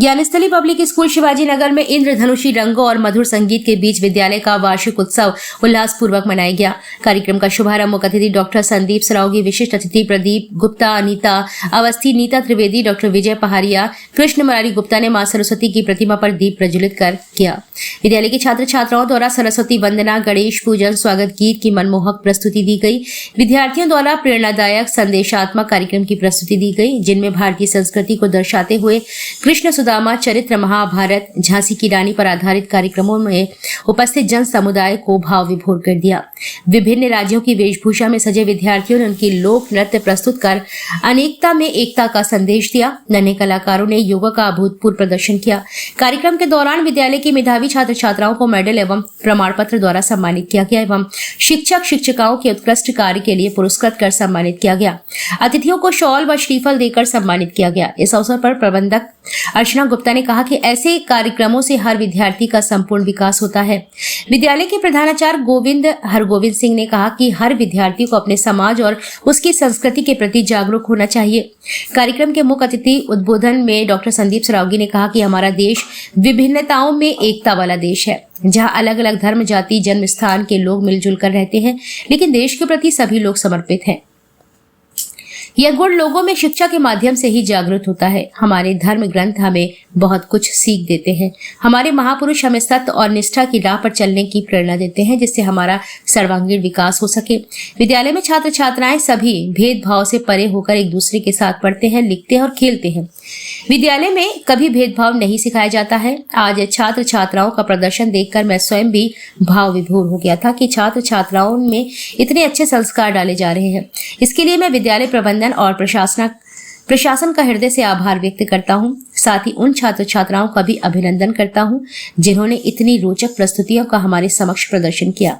Gyansthali public school Shivaji Nagar में इंद्रधनुषी रंगों और मधुर संगीत के बीच विद्यालय का वार्षिक उत्सव उल्लासपूर्वक मनाया गया। कार्यक्रम का शुभारंभ मुख्य अतिथि डॉक्टर संदीप सरावगी, विशिष्ट अतिथि प्रदीप गुप्ता, अनीता अवस्थी, नीता त्रिवेदी, डॉक्टर विजय पहाड़िया, कृष्ण मुरारी गुप्ता ने मां सरस्वती की प्रतिमा पर दीप प्रज्वलित कर किया। विद्यालय के छात्र छात्राओं द्वारा सरस्वती वंदना, गणेश पूजन, स्वागत गीत की मनमोहक प्रस्तुति दी गई। विद्यार्थियों द्वारा प्रेरणादायक संदेशात्मक कार्यक्रम की प्रस्तुति दी गई, जिनमें भारतीय संस्कृति को दर्शाते हुए कृष्ण सुदामा चरित्र, महाभारत, झांसी की रानी पर आधारित कार्यक्रमों में उपस्थित जन समुदाय को भाव विभोर कर दिया। विभिन्न राज्यों की वेशभूषा में सजे विद्यार्थियों ने उनकी लोक नृत्य प्रस्तुत कर अनेकता में एकता का संदेश दिया। नन्हे कलाकारों ने योगा का अभूतपूर्व प्रदर्शन किया। कार्यक्रम के दौरान विद्यालय की मेधावी छात्र छात्राओं को मेडल एवं प्रमाण पत्र द्वारा सम्मानित किया गया एवं शिक्षक शिक्षिकाओं के उत्कृष्ट कार्य के लिए पुरस्कृत कर सम्मानित किया गया। अतिथियों को शॉल व श्रीफल देकर सम्मानित किया गया। इस अवसर पर प्रबंधक अर्चना गुप्ता ने कहा कि ऐसे कार्यक्रमों से हर विद्यार्थी का संपूर्ण विकास होता है। विद्यालय के प्रधानाचार्य गोविंद हरगोविंद सिंह ने कहा कि हर विद्यार्थी को अपने समाज और उसकी संस्कृति के प्रति जागरूक होना चाहिए। कार्यक्रम के मुख्य अतिथि उद्बोधन में डॉक्टर संदीप सरावगी ने कहा कि हमारा देश विभिन्नताओं में एकता वाला देश है, जहां अलग अलग धर्म, जाति, जन्म स्थान के लोग मिलजुल कर रहते हैं, लेकिन देश के प्रति सभी लोग समर्पित हैं। यह गुण लोगों में शिक्षा के माध्यम से ही जागृत होता है। हमारे धर्म ग्रंथ हमें बहुत कुछ सीख देते हैं। हमारे महापुरुष हमें सत्य और निष्ठा की राह पर चलने की प्रेरणा देते हैं, जिससे हमारा सर्वांगीण विकास हो सके। विद्यालय में छात्र छात्राएं सभी भेदभाव से परे होकर एक दूसरे के साथ पढ़ते हैं, लिखते हैं और खेलते हैं। विद्यालय में कभी भेदभाव नहीं सिखाया जाता है। आज छात्र छात्राओं का प्रदर्शन देखकर मैं स्वयं भी भाव विभोर हो गया था कि छात्र छात्राओं में इतने अच्छे संस्कार डाले जा रहे हैं। इसके लिए मैं विद्यालय प्रबंधन और प्रशासन का हृदय से आभार व्यक्त करता हूं। साथ ही उन छात्र छात्राओं का भी अभिनंदन करता हूं जिन्होंने इतनी रोचक प्रस्तुतियों का हमारे समक्ष प्रदर्शन किया।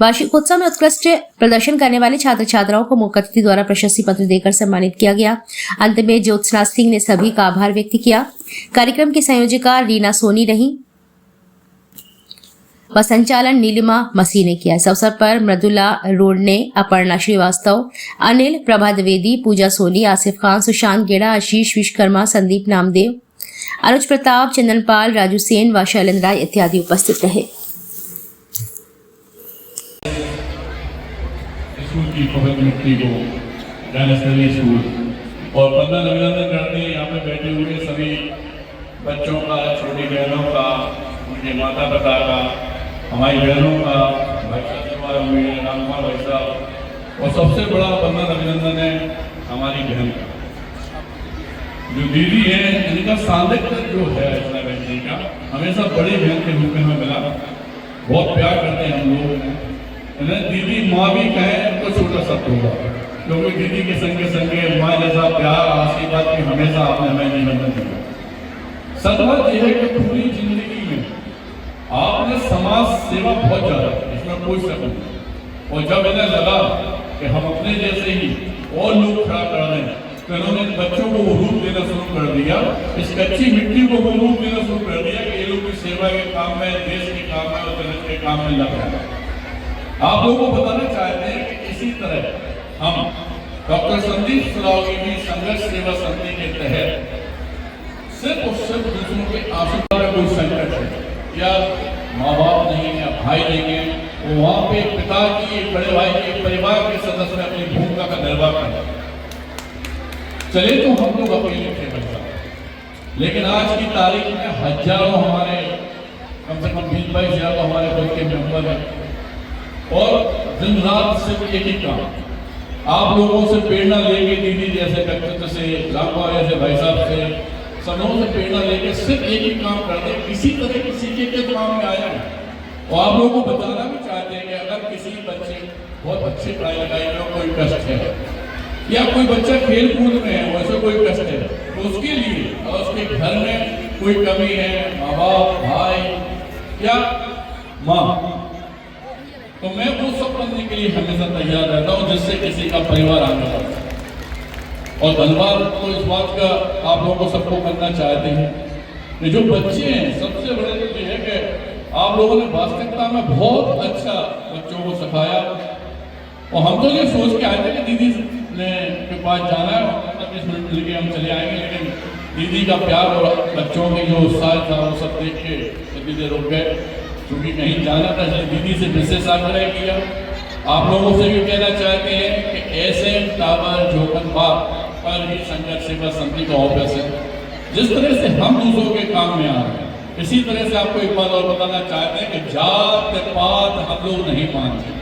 वार्षिक उत्सव में उत्कृष्ट प्रदर्शन करने वाले छात्र छात्राओं को मुख्य अतिथि द्वारा प्रशस्ति पत्र देकर सम्मानित किया गया। अंत में ज्योत्सना सिंह ने सभी का आभार व्यक्त किया। कार्यक्रम की संयोजिका रीना सोनी रही व संचालन नीलिमा मसीह ने किया। इस अवसर पर मृदुला रोडने, अपर्णा श्रीवास्तव, अनिल, प्रभा द्विवेदी, पूजा सोनी, आसिफ खान, सुशांत गेड़ा, आशीष विश्वकर्मा, संदीप नामदेव, अनुज प्रताप, चंदनपाल, राजू सेन व शैलेंद्र राय इत्यादि उपस्थित रहे। स्कूल की पवित्र मिट्टी को ज्ञानस्थली स्कूल और बंदा अभिनंदन करते हैं। यहाँ पे बैठे हुए सभी बच्चों का, छोटी बहनों का, उनके माता पिता का, हमारी बहनों का, भाई साहब हुए, रामकुमार भाई साहब, और सबसे बड़ा बंधन अभिनंदन है हमारी बहन का, जो दीदी है। इनका सानिध्य जो है अर्चना बहन जी का हमेशा बड़ी बहन के रूप में हमें मिला। बहुत प्यार करते हैं हम लोग। दीदी माँ भी कहें तो छोटा शब्द होगा, क्योंकि दीदी के संगे संगे माँ जैसा प्यार, आशीर्वाद की हमेशा आपने हमें निबंधन दिया। सदबात यह है कि पूरी जिंदगी में आपने समाज सेवा बहुत ज्यादा, इसमें कोई शक नहीं। और जब इन्हें लगा कि हम अपने जैसे ही और लोग खड़ा कर रहे हैं, तो इन्होंने बच्चों को वो रूप देना शुरू कर दिया, इस कच्ची मिट्टी को वो रूप देना शुरू कर दिया कि ये लोग की सेवा के काम में, देश के काम में और जगत के काम में लग रहे हैं। आप लोगों को बताना चाहते हैं कि इसी तरह हम डॉक्टर संदीप सरावगी की संघर्ष सेवा समिति के तहत सिर्फ और सिर्फ दूसरों के आशीर्वाद का कोई संकट है या माँ बाप नहीं या भाई नहीं है, वो वहाँ पे पिता की, बड़े भाई के, परिवार के सदस्य अपनी भूमिका का निर्वाह करते। चले तो हम लोग अकेले थे बच्चा, लेकिन आज की तारीख में हजारों हमारे, कम से कम 20-22 हजार हमारे बल के मेंबर हैं और दिन रात सिर्फ एक ही काम, आप लोगों से प्रेरणा लेके, दीदी जैसे व्यक्तित्व से, रामकुमार जैसे भाई साहब से, सबों से प्रेरणा लेके सिर्फ एक ही काम करते हैं। किसी तरह किसी के काम में आया है और आप लोगों को बताना भी चाहते हैं कि अगर किसी बच्चे बहुत अच्छी पढ़ाई लिखाई में कोई कष्ट है या कोई बच्चा खेल कूद में है, वैसे कोई कष्ट है, तो उसके लिए और उसके घर में कोई कमी है, माँ बाप, भाई या माँ, तो मैं वो सब करने के लिए हमेशा तैयार रहता हूँ जिससे किसी का परिवार आगे बढ़ता है। और धन्यवाद तो इस बात का आप लोगों को सबको करना चाहते हैं कि जो बच्चे हैं, सबसे बड़े तो ये है कि आप लोगों ने वास्तविकता में बहुत अच्छा बच्चों को सिखाया। और हम तो ये सोच के आए थे कि दीदी ने के पास जाना है, 15-20 मिनट लेके हम चले आएंगे, लेकिन दीदी का प्यार और बच्चों के जो उत्साह था वो सब देख के दीदी रुक गए, क्योंकि कहीं जाना था, इसलिए दीदी से विशेष आग्रह किया। आप लोगों से भी कहना चाहते हैं कि ऐसे टावर जोकनबाग पर ही संघर्ष सेवा समिति का ऑफिस है। जिस तरह से हम दूसरों के काम में आ रहे हैं, इसी तरह से आपको एक बात और बताना चाहते हैं कि जात पात हम लोग नहीं मानते,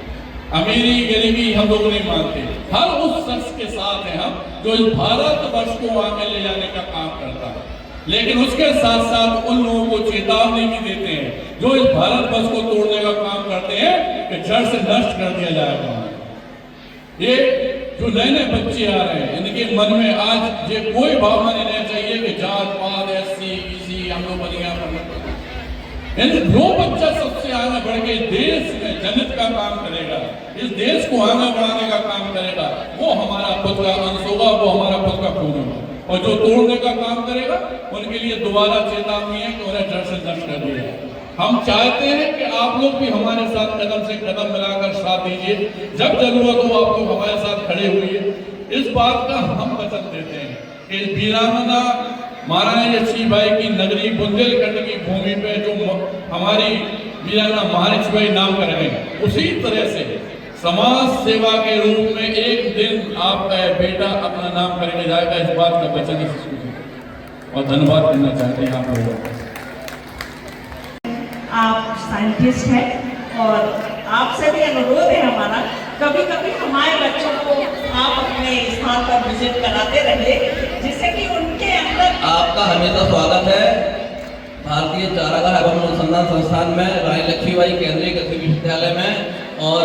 अमीरी गरीबी हम लोग नहीं मानते। हर उस शख्स के साथ हैं हम जो इस भारत वर्ष को आगे ले जाने का काम करता है, लेकिन उसके साथ साथ उन लोगों को चेतावनी भी देते हैं जो इस भारत वर्ष को तोड़ने का काम करते हैं कि जड़ से नष्ट कर दिया जाएगा। ये जो नए नए बच्चे आ रहे हैं, इनके मन में आज ये कोई भावना नहीं रहना चाहिए कि जात पात एससी बीसी हम लोग बनिया जो बच्चा सबसे आगे बढ़ के देश में जनहित का काम करेगा, इस देश को आगे बढ़ाने का काम करेगा, वो हमारा खुद का अंश होगा, वो हमारा खुद का खून होगा। और जो तोड़ने का काम करेगा उनके लिए दोबारा चेतावनी है कि उन्हें जड़ से नष्ट कर दिया। हम चाहते हैं कि आप लोग भी हमारे साथ कदम से कदम मिलाकर साथ दीजिए, जब जरूरत हो आप लोग हमारे साथ खड़े हुए। इस बात का हम वचन देते हैं कि वीरांगना महारानी लक्ष्मीबाई की नगरी बुंदेलखंड की भूमि पे जो हमारी वीरांगना महालक्ष्मीबाई नाम कर रहे हैं, उसी तरह से समाज सेवा के रूप में एक दिन आपका बेटा अपना नाम करके जाएगा। इस बात का वचन और धन्यवाद करना चाहते हैं आप लोगों को। आप साइंटिस्ट हैं और आपसे भी अनुरोध है हमारा, कभी कभी हमारे बच्चों को आप अपने स्थान पर विजिट कराते रहे, जिससे कि उनके अंदर। आपका हमेशा स्वागत है भारतीय चारागाह एवं अनुसंधान संस्थान में, रानी लक्ष्मीबाई केंद्रीय कृषि विश्वविद्यालय में और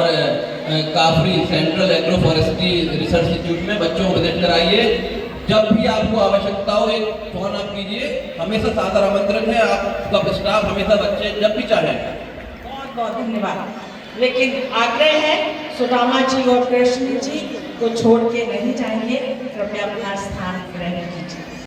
CAFRI central agro forestry research institute में बच्चों को विजिट कराइए। जब भी आपको आवश्यकता हो एक फोन आप कीजिए, हमेशा सादर आमंत्रण है। आपका स्टाफ हमेशा बच्चे जब भी चाहें। बहुत बहुत धन्यवाद। लेकिन आग्रह है, सुदामा जी और कृष्ण जी को छोड़ के नहीं जाएंगे, कृपया अपना स्थान ग्रहण कीजिए।